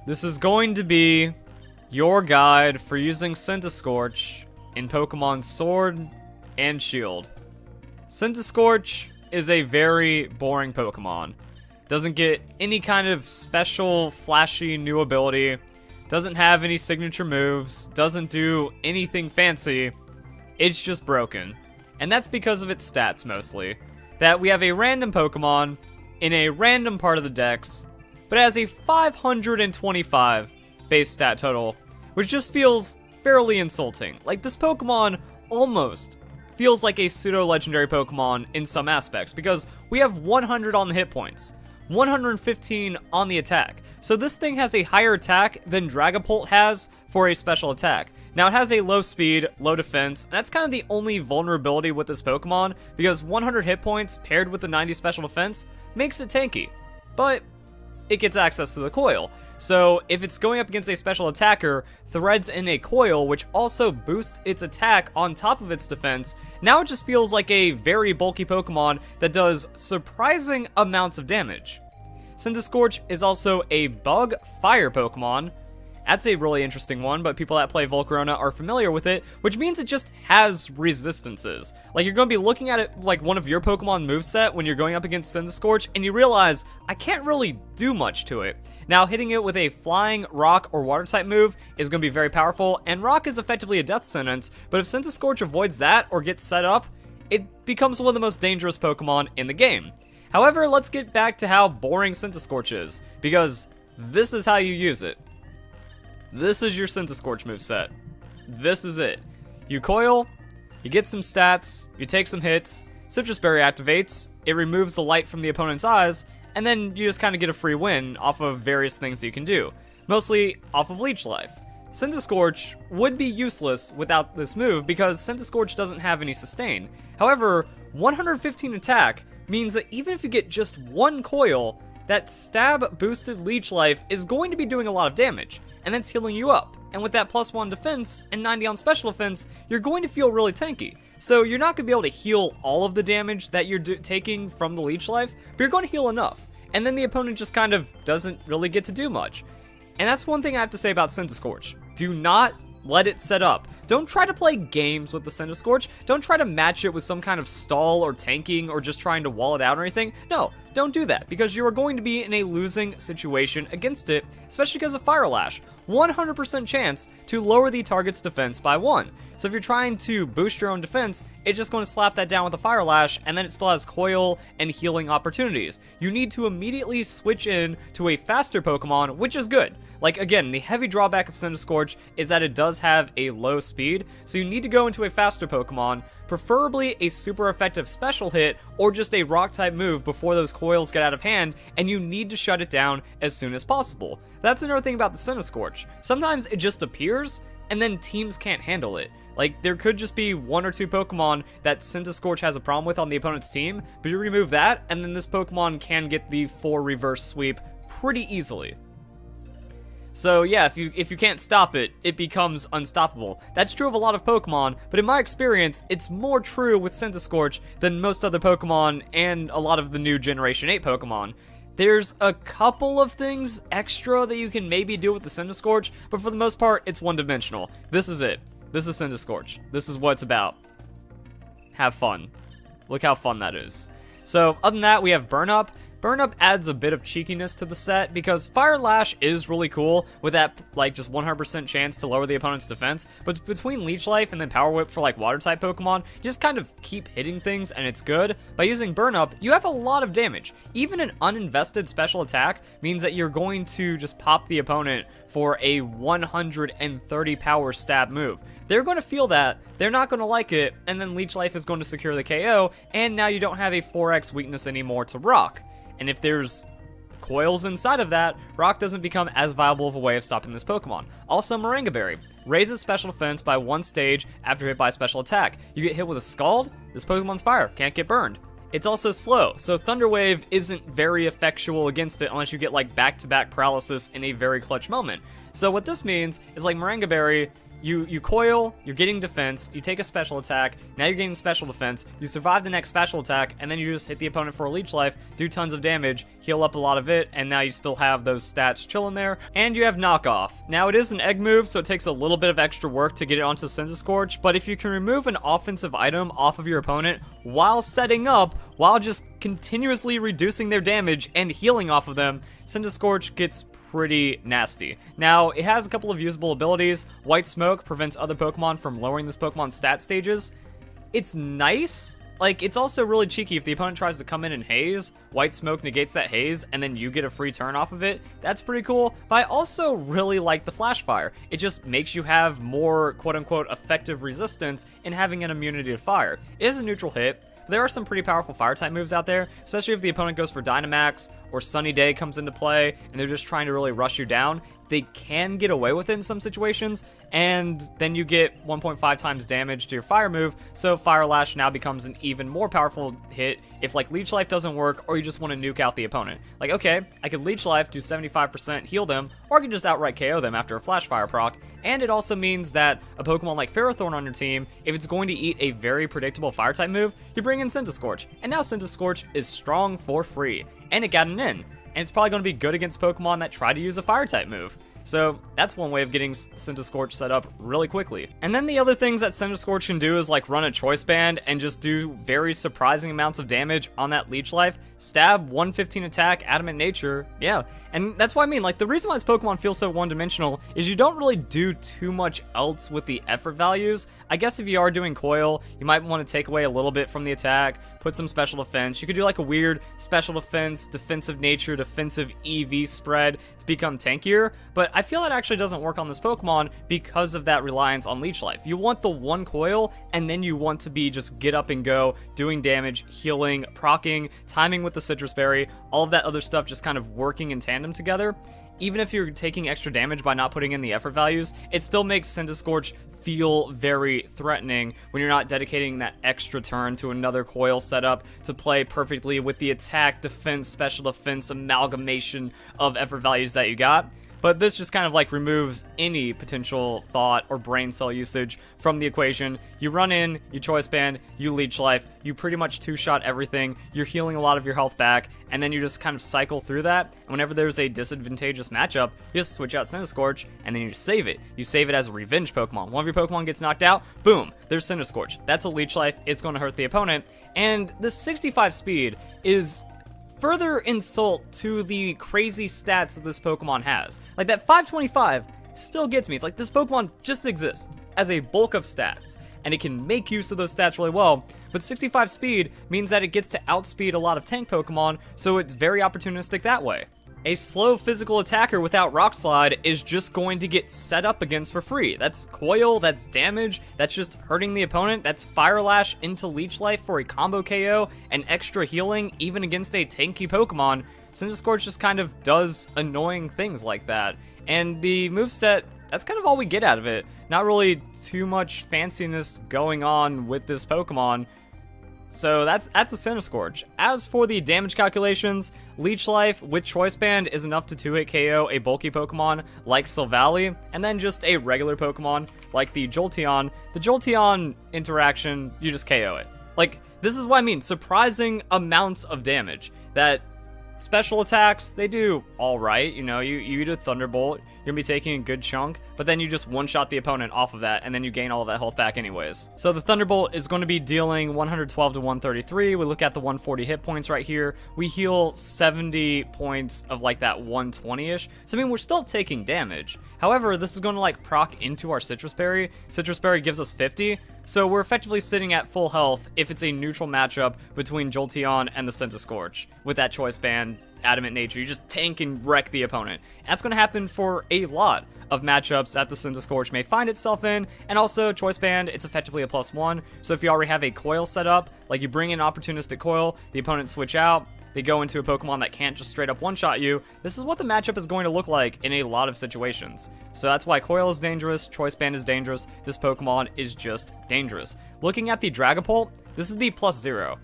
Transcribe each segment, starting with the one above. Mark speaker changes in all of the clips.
Speaker 1: This is going to be your guide for using Centiskorch in Pokemon Sword and Shield. Centiskorch is a very boring Pokemon. Doesn't get any kind of special, flashy new ability. Doesn't have any signature moves. Doesn't do anything fancy. It's just broken. And that's because of its stats, mostly. That we have a random Pokemon in a random part of the dex, but it has a 525 base stat total, which just feels fairly insulting. Like, this Pokemon almost feels like a pseudo-legendary Pokemon in some aspects, because we have 100 on the hit points, 115 on the attack. So this thing has a higher attack than Dragapult has for a special attack. Now, it has a low speed, low defense, and that's kind of the only vulnerability with this Pokemon, because 100 hit points paired with the 90 special defense makes it tanky. But it gets access to the coil. So if it's going up against a special attacker, threads in a coil, which also boosts its attack on top of its defense, now it just feels like a very bulky Pokemon that does surprising amounts of damage. Centiskorch is also a bug fire Pokemon. That's a really interesting one, but people that play Volcarona are familiar with it, which means it just has resistances. Like, you're going to be looking at it like one of your Pokemon moveset when you're going up against Centiskorch, and you realize, I can't really do much to it. Now, hitting it with a flying, rock, or water type move is going to be very powerful, and rock is effectively a death sentence, but if Centiskorch avoids that or gets set up, it becomes one of the most dangerous Pokemon in the game. However, let's get back to how boring Centiskorch is, because this is how you use it. This is your Centiskorch moveset. This is it. You coil, you get some stats, you take some hits, Citrus Berry activates, it removes the light from the opponent's eyes, and then you just kind of get a free win off of various things that you can do. Mostly off of Leech Life. Centiskorch would be useless without this move because Centiskorch doesn't have any sustain. However, 115 attack means that even if you get just one coil, that stab boosted Leech Life is going to be doing a lot of damage, and that's healing you up. And with that +1 defense and 90 on special defense, you're going to feel really tanky. So you're not going to be able to heal all of the damage that you're taking from the Leech Life, but you're going to heal enough. And then the opponent just kind of doesn't really get to do much. And that's one thing I have to say about Centiskorch. Do not let it set up. Don't try to play games with the Centiskorch. Don't try to match it with some kind of stall or tanking or just trying to wall it out or anything. No, don't do that, because you are going to be in a losing situation against it, especially because of Fire Lash. 100% chance to lower the target's defense by 1. So if you're trying to boost your own defense, it's just going to slap that down with a Fire Lash, and then it still has coil and healing opportunities. You need to immediately switch in to a faster Pokemon, which is good. Like, again, the heavy drawback of Centiskorch is that it does have a low speed, so you need to go into a faster Pokemon, preferably a super effective special hit, or just a rock-type move before those coils get out of hand, and you need to shut it down as soon as possible. That's another thing about the Centiskorch. Sometimes it just appears, and then teams can't handle it. Like, there could just be 1 or 2 Pokemon that Centiskorch has a problem with on the opponent's team, but you remove that, and then this Pokemon can get the 4 reverse sweep pretty easily. So yeah, if you can't stop it, it becomes unstoppable. That's true of a lot of Pokemon, but in my experience, it's more true with Centiskorch than most other Pokemon and a lot of the new Generation 8 Pokemon. There's a couple of things extra that you can maybe do with the Centiskorch, but for the most part, it's one-dimensional. This is it. This is Centiskorch. This is what it's about. Have fun. Look how fun that is. So, other than that, we have Burn Up. Burn Up adds a bit of cheekiness to the set because Fire Lash is really cool with that, like, just 100% chance to lower the opponent's defense, but between Leech Life and then Power Whip for, like, Water-type Pokemon, you just kind of keep hitting things and it's good. By using Burn Up, you have a lot of damage. Even an uninvested special attack means that you're going to just pop the opponent for a 130 power stab move. They're going to feel that, they're not going to like it, and then Leech Life is going to secure the KO, and now you don't have a 4x weakness anymore to Rock. And if there's coils inside of that, Rock doesn't become as viable of a way of stopping this Pokemon. Also, Berry raises special defense by 1 stage after hit by a special attack. You get hit with a Scald, this Pokemon's fire, can't get burned. It's also slow, so Thunder Wave isn't very effectual against it unless you get like back-to-back paralysis in a very clutch moment. So what this means is like Berry You coil, you're getting defense, you take a special attack, now you're getting special defense, you survive the next special attack, and then you just hit the opponent for a leech life, do tons of damage, heal up a lot of it, and now you still have those stats chilling there. And you have knockoff. Now it is an egg move, so it takes a little bit of extra work to get it onto Centiskorch, but if you can remove an offensive item off of your opponent while setting up, while just continuously reducing their damage and healing off of them, Centiskorch gets pretty nasty. Now, it has a couple of usable abilities. White Smoke prevents other Pokemon from lowering this Pokemon's stat stages. It's nice. Like, it's also really cheeky if the opponent tries to come in and haze. White Smoke negates that haze, and then you get a free turn off of it. That's pretty cool, but I also really like the Flash Fire. It just makes you have more quote-unquote effective resistance in having an immunity to fire. It is a neutral hit. There are some pretty powerful fire-type moves out there, especially if the opponent goes for Dynamax or Sunny Day comes into play and they're just trying to really rush you down. They can get away with it in some situations, and then you get 1.5 times damage to your fire move, so Fire Lash now becomes an even more powerful hit if, like, Leech Life doesn't work or you just want to nuke out the opponent. Like, okay, I could Leech Life, do 75% heal them, or I can just outright KO them after a Flash Fire proc, and it also means that a Pokemon like Ferrothorn on your team, if it's going to eat a very predictable Fire-type move, you bring in Centiskorch, and now Centiskorch is strong for free, and it got an in. And it's probably going to be good against Pokemon that try to use a Fire-type move. So that's one way of getting Centiskorch set up really quickly. And then the other things that Centiskorch can do is like run a Choice Band and just do very surprising amounts of damage on that Leech Life. Stab, 115 attack, Adamant Nature, yeah. And that's what I mean, like the reason why this Pokemon feels so one-dimensional is you don't really do too much else with the effort values. I guess if you are doing Coil, you might want to take away a little bit from the attack, put some special defense. You could do like a weird special defense, defensive nature, defensive EV spread to become tankier, but I feel that actually doesn't work on this Pokemon because of that reliance on Leech Life. You want the one Coil, and then you want to be just get up and go, doing damage, healing, proccing, timing with the Citrus Berry, all of that other stuff just kind of working in tandem together. Even if you're taking extra damage by not putting in the effort values, it still makes Centiskorch feel very threatening when you're not dedicating that extra turn to another Coil setup to play perfectly with the attack, defense, special defense amalgamation of effort values that you got. But this just kind of like removes any potential thought or brain cell usage from the equation. You run in, you Choice Band, you Leech Life, you pretty much two-shot everything, you're healing a lot of your health back, and then you just kind of cycle through that. And whenever there's a disadvantageous matchup, you just switch out Centiskorch, and then you just save it. You save it as a revenge Pokemon. One of your Pokemon gets knocked out, boom, there's Centiskorch. That's a Leech Life, it's going to hurt the opponent, and the 65 speed is further insult to the crazy stats that this Pokemon has. Like, that 525 still gets me. It's like this Pokemon just exists as a bulk of stats, and it can make use of those stats really well, but 65 speed means that it gets to outspeed a lot of tank Pokemon, so it's very opportunistic that way. A slow physical attacker without Rock Slide is just going to get set up against for free. That's Coil, that's damage, that's just hurting the opponent, that's Fire Lash into Leech Life for a combo KO, and extra healing even against a tanky Pokemon. Centiskorch just kind of does annoying things like that. And the moveset, that's kind of all we get out of it. Not really too much fanciness going on with this Pokemon. So that's a Centiskorch. As for the damage calculations, Leech Life with Choice Band is enough to 2-hit KO a bulky Pokemon like Silvally, and then just a regular Pokemon like the Jolteon. The Jolteon interaction, you just KO it. Like, this is what I mean, surprising amounts of damage. That special attacks, they do alright, you know, you eat a Thunderbolt, you're gonna be taking a good chunk, but then you just one-shot the opponent off of that, and then you gain all of that health back anyways. So the Thunderbolt is going to be dealing 112 to 133, we look at the 140 hit points right here, we heal 70 points of like that 120-ish, so I mean, we're still taking damage. However, this is going to like proc into our Citrus Berry. Citrus Berry gives us 50, so we're effectively sitting at full health if it's a neutral matchup between Jolteon and the Centiskorch. With that Choice Band, Adamant Nature, you just tank and wreck the opponent. That's going to happen for a lot of matchups that the Centiskorch may find itself in, and also Choice Band, it's effectively a +1, so if you already have a Coil set up, like you bring in opportunistic Coil, the opponent switch out, they go into a Pokemon that can't just straight up one-shot you, this is what the matchup is going to look like in a lot of situations. So that's why Coil is dangerous, Choice Band is dangerous, this Pokemon is just dangerous. Looking at the Dragapult, this is the +0.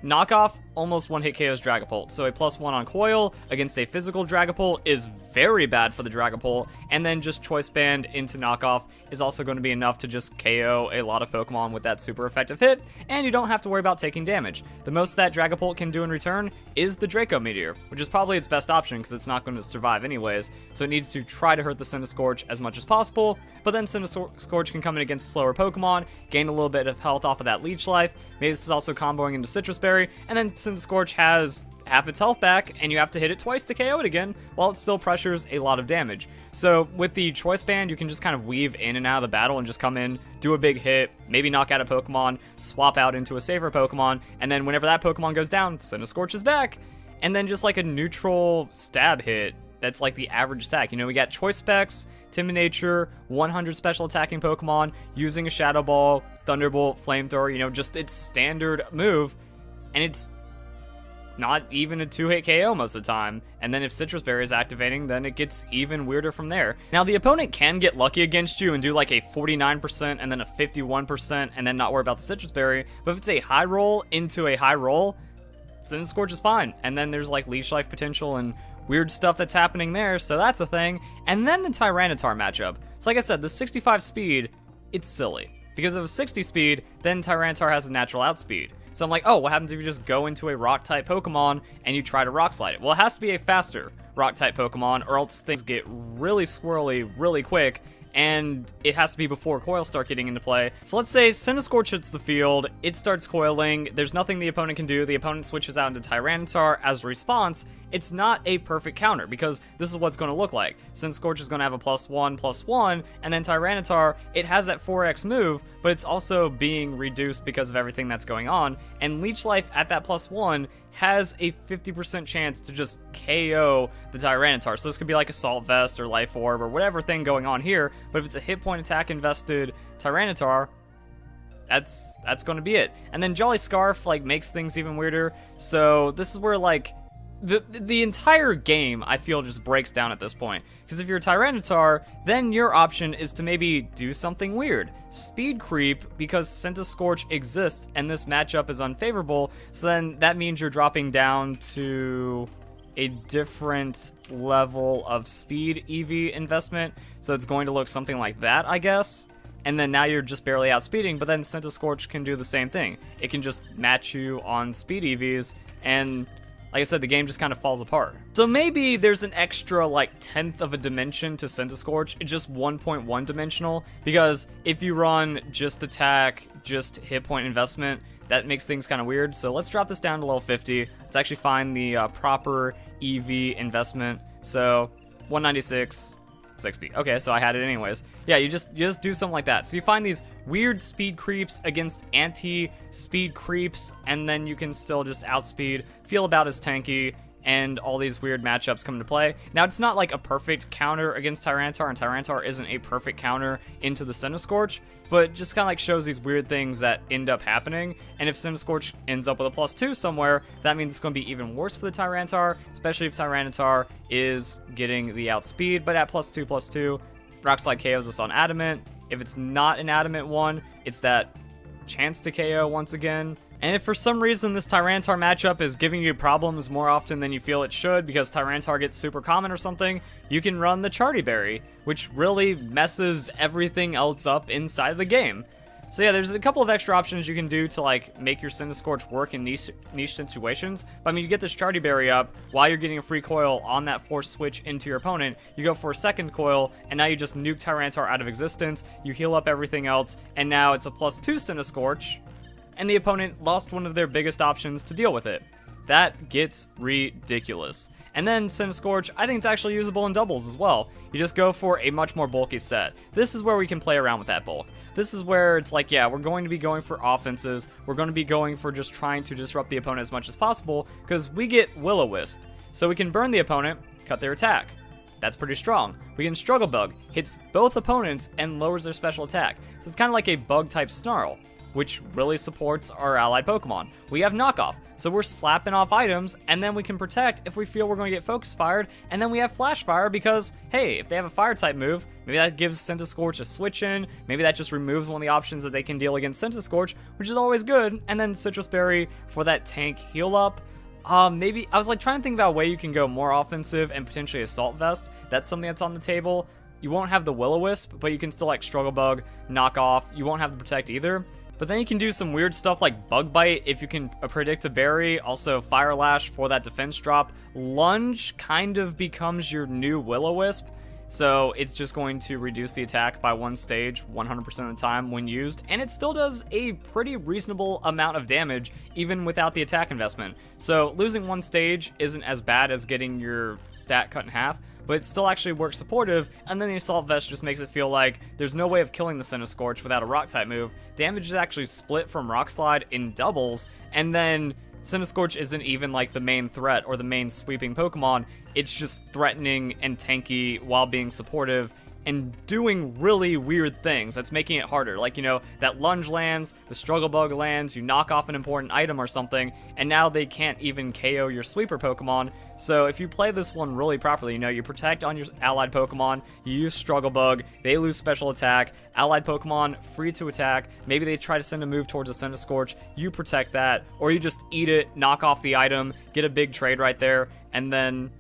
Speaker 1: Knockoff, almost one-hit KOs Dragapult. So a +1 on Coil against a physical Dragapult is very bad for the Dragapult, and then just Choice Band into Knockoff is also going to be enough to just KO a lot of Pokemon with that super effective hit, and you don't have to worry about taking damage. The most that Dragapult can do in return is the Draco Meteor, which is probably its best option because it's not going to survive anyways, so it needs to try to hurt the Centiskorch as much as possible, but then Centiskorch can come in against slower Pokemon, gain a little bit of health off of that Leech Life. Maybe this is also comboing into Citrus Berry, and then Centiskorch has half its health back, and you have to hit it twice to KO it again, while it still pressures a lot of damage. So with the Choice Band, you can just kind of weave in and out of the battle and just come in, do a big hit, maybe knock out a Pokemon, swap out into a safer Pokemon, and then whenever that Pokemon goes down, Centiskorch is back. And then just like a neutral stab hit, that's like the average attack. You know, we got Choice Specs, Timid Nature, 100 special attacking Pokemon, using a Shadow Ball, Thunderbolt, Flamethrower, you know, just its standard move, and it's not even a 2-hit KO most of the time. And then if Citrus Berry is activating, then it gets even weirder from there. Now, the opponent can get lucky against you and do like a 49% and then a 51% and then not worry about the Citrus Berry, but if it's a high roll into a high roll, Centiskorch is fine. And then there's like Leech Life potential and weird stuff that's happening there, so that's a thing. And then the Tyranitar matchup. So like I said, the 65 speed, it's silly. Because of 60 speed, then Tyranitar has a natural outspeed. So I'm like, oh, what happens if you just go into a Rock-type Pokemon and you try to Rock Slide it? Well, it has to be a faster Rock-type Pokemon, or else things get really squirrely really quick, and it has to be before Coil start getting into play. So let's say Centiskorch hits the field, it starts coiling, there's nothing the opponent can do, the opponent switches out into Tyranitar as a response. It's not a perfect counter, because this is what's going to look like. Centiskorch is going to have a +1/+1, and then Tyranitar, it has that 4x move, but it's also being reduced because of everything that's going on, and Leech Life at that +1 has a 50% chance to just KO the Tyranitar. So this could be like Assault Vest or Life Orb or whatever thing going on here, but if it's a hit point attack invested Tyranitar, that's going to be it. And then Jolly Scarf like makes things even weirder. So this is where like the entire game, I feel, just breaks down at this point. Because if you're a Tyranitar, then your option is to maybe do something weird. Speed creep, because Centiskorch exists and this matchup is unfavorable, so then that means you're dropping down to a different level of speed EV investment, so it's going to look something like that, I guess. And then now you're just barely outspeeding, but then Centiskorch can do the same thing. It can just match you on speed EVs, and like I said, the game just kind of falls apart. So maybe there's an extra like 1/10 of a dimension to Centiskorch. It's just 1.1 dimensional, because if you run just attack, just hit point investment, that makes things kind of weird. So let's drop this down to level 50. Let's actually find the proper EV investment. So 196. 60. Okay, so I had it anyways. Yeah, you just do something like that. So you find these weird speed creeps against anti-speed creeps, and then you can still just outspeed, feel about as tanky, and all these weird matchups come into play. Now, it's not like a perfect counter against Tyranitar, and Tyranitar isn't a perfect counter into the Centiskorch, but it just kind of like shows these weird things that end up happening, and if Centiskorch ends up with a +2 somewhere, that means it's going to be even worse for the Tyranitar, especially if Tyranitar is getting the outspeed, but at +2/+2, Rock Slide KOs us on Adamant. If it's not an Adamant one, it's that chance to KO once again. And if for some reason this Tyranitar matchup is giving you problems more often than you feel it should because Tyranitar gets super common or something, you can run the Charty Berry, which really messes everything else up inside the game. So yeah, there's a couple of extra options you can do to like make your Centiskorch work in niche situations. But I mean, you get this Charty Berry up while you're getting a free coil on that force switch into your opponent. You go for a second coil, and now you just nuke Tyranitar out of existence. You heal up everything else, and now it's a +2 Centiskorch, and the opponent lost one of their biggest options to deal with it. That gets ridiculous. And then Centiskorch, I think it's actually usable in doubles as well. You just go for a much more bulky set. This is where we can play around with that bulk. This is where it's like, yeah, we're going to be going for offenses. We're going to be going for just trying to disrupt the opponent as much as possible, because we get Will-O-Wisp. So we can burn the opponent, cut their attack. That's pretty strong. We can Struggle Bug, hits both opponents and lowers their special attack. So it's kind of like a bug type Snarl. which really supports our allied Pokemon. We have knockoff, so we're slapping off items, and then we can protect if we feel we're going to get focus fired, and then we have flash fire because, hey, if they have a fire type move, maybe that gives Centiskorch a switch in, maybe that just removes one of the options that they can deal against Centiskorch, which is always good, and then Citrus Berry for that tank heal up. Maybe, I was like trying to think about a way you can go more offensive and potentially Assault Vest. That's something that's on the table. You won't have the Will-O-Wisp, but you can still like Struggle Bug, knock off. You won't have the Protect either. But then you can do some weird stuff like Bug Bite if you can predict a berry. Also Fire Lash for that defense drop. Lunge kind of becomes your new Will-O-Wisp. So it's just going to reduce the attack by 1 stage 100% of the time when used, and it still does a pretty reasonable amount of damage even without the attack investment. So losing 1 stage isn't as bad as getting your stat cut in half, but it still actually works supportive, and then the Assault Vest just makes it feel like there's no way of killing the Centiskorch without a Rock type move. Damage is actually split from Rock Slide in doubles, and then Centiskorch isn't even like the main threat or the main sweeping Pokemon. It's just threatening and tanky while being supportive and doing really weird things. That's making it harder. Like, you know, that lunge lands, the struggle bug lands, you knock off an important item or something, and now they can't even KO your sweeper Pokemon. So if you play this one really properly, you know, you protect on your allied Pokemon, you use struggle bug, they lose special attack, allied Pokemon free to attack, maybe they try to send a move towards a Centiskorch, you protect that, or you just eat it, knock off the item, get a big trade right there, and then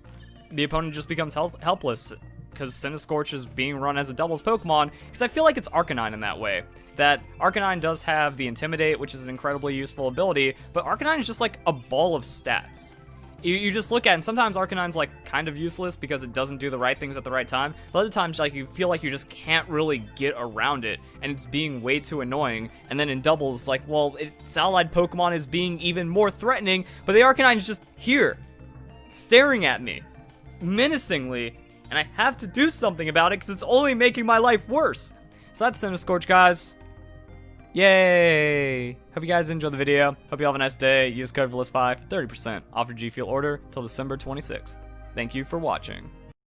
Speaker 1: the opponent just becomes helpless, because Centiskorch is being run as a doubles Pokemon, because I feel like it's Arcanine in that way. That Arcanine does have the Intimidate, which is an incredibly useful ability, but Arcanine is just like a ball of stats. You just look at it, and sometimes Arcanine's like kind of useless because it doesn't do the right things at the right time, but other times like you feel like you just can't really get around it, and it's being way too annoying, and then in doubles, like, well, its allied Pokemon is being even more threatening, but the Arcanine is just here, staring at me, menacingly, and I have to do something about it because it's only making my life worse. So that's Centiskorch, guys. Yay! Hope you guys enjoyed the video. Hope you have a nice day. Use code Verlisify for 30% off your G Fuel order till December 26th. Thank you for watching.